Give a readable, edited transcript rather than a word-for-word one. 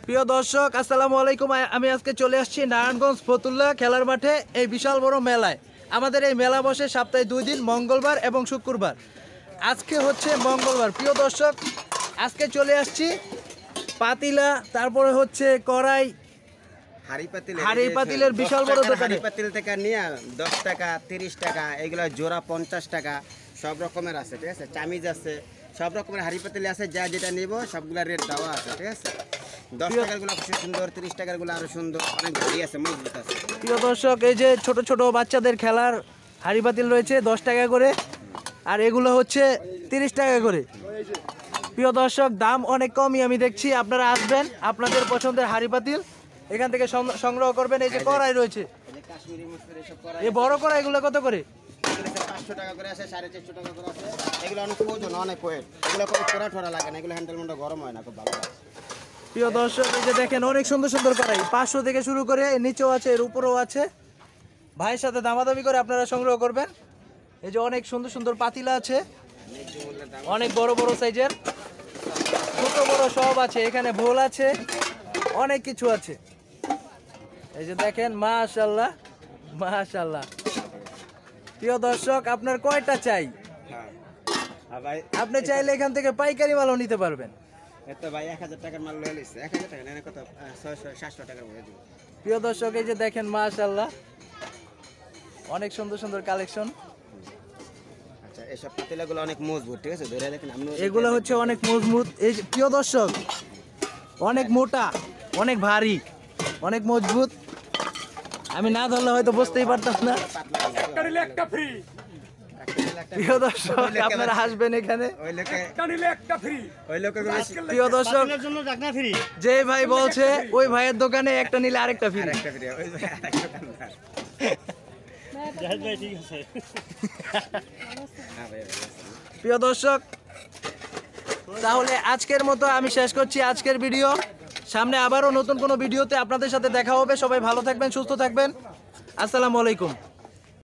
প্রিয় দর্শক আসসালামু আলাইকুম। আমি আজকে চলে আসছি নারায়ণগঞ্জ ফতুল্লা খেলার মাঠে এই বিশাল বড় মেলায়। আমাদের এই মেলা বসে সপ্তাহে 2 দিন, মঙ্গলবার এবং শুক্রবার। আজকে হচ্ছে মঙ্গলবার। প্রিয় দর্শক আজকে চলে আসছি পাতিলা, তারপরে হচ্ছে কড়াই, হাড়ি পাতিলের বিশাল বড় দোকান। হাড়ি পাতিল থেকে নিয়ে 10 টাকা 30 টাকা এগুলো জোড়া 50 টাকা সব রকমের আছে, ঠিক আছে। চামিজ আছে, সব রকমের হাড়ি পাতিল আছে, যা যেটা নিব সবগুলা রেট দেওয়া আছে, ঠিক আছে। 10 টাকার গুলো খুব সুন্দর, 30 টাকার গুলো আরো সুন্দর, অনেক ভারী আছে, মজবুত আছে। প্রিয় দর্শক এই যে ছোট ছোট বাচ্চাদের খেলার হাড়ি পাতিল রয়েছে 10 টাকা করে, আর এগুলো হচ্ছে 30 টাকা করে। প্রিয় দর্শক দাম অনেক কমই আমি দেখছি, আপনারা আসবেন, আপনাদের পছন্দের হাড়ি পাতিল এখান থেকে সংগ্রহ করবেন। এই যে কড়াই রয়েছে, কাশ্মীরি মসুর এসব করা, এই বড় কড়াইগুলো কত করে? 500 টাকা করে আছে, 450 টাকা করে আছে। এগুলো অনেক ওজন, অনেক ওয়েট, এগুলো কোনো ঠোরা ঠোরা লাগে না, এগুলো হ্যান্ডেল মন্ডা গরম হয় না, খুব ভালো লাগে। প্রিয় দর্শক এই যে দেখেন অনেক সুন্দর সুন্দর কড়াই, 500 থেকে শুরু করে নিচেও আছে, এর উপরেও আছে। ভাইয়ের সাথে দামাদামি করে আপনারা সংগ্রহ করবেন। এই যে অনেক সুন্দর সুন্দর পাতিলা আছে, অনেক বড় বড় সাইজের, ছোট বড় সব আছে, এখানে ভোল আছে, অনেক কিছু আছে। এই যে দেখেন মাশাআল্লাহ মাশাআল্লাহ। প্রিয় দর্শক আপনার কয়টা চাই? আপনি চাইলে এখান থেকে পাইকারি মালও নিতে পারবেন। এত ভাই 1000 টাকার মাল লয়ে লইছে, 1000 টাকা না, কত 600 700 টাকা বলে দিব। প্রিয় দর্শক এই যে দেখেন মাশাআল্লাহ অনেক সুন্দর সুন্দর কালেকশন। আচ্ছা, এসব পাতিলাগুলো অনেক মজবুত, ঠিক আছে, ধরে দেখেন আপনি। এগুলো হচ্ছে অনেক মজবুত। এই যে প্রিয় দর্শক অনেক মোটা, অনেক ভারী, অনেক মজবুত। আমি না ধরলে হয়তো বুঝতেই পারতাম না। প্রিয় দর্শক আপনারা আসবেন এখানে, প্রিয় দর্শক যে ভাই বলছে ওই ভাইয়ের দোকানে একটা নিলে আরেকটা ফ্রি। প্রিয় দর্শক তাহলে আজকের মতো আমি শেষ করছি আজকের ভিডিও। সামনে আবারও নতুন কোনো ভিডিওতে আপনাদের সাথে দেখা হবে। সবাই ভালো থাকবেন, সুস্থ থাকবেন। আসসালামু আলাইকুম।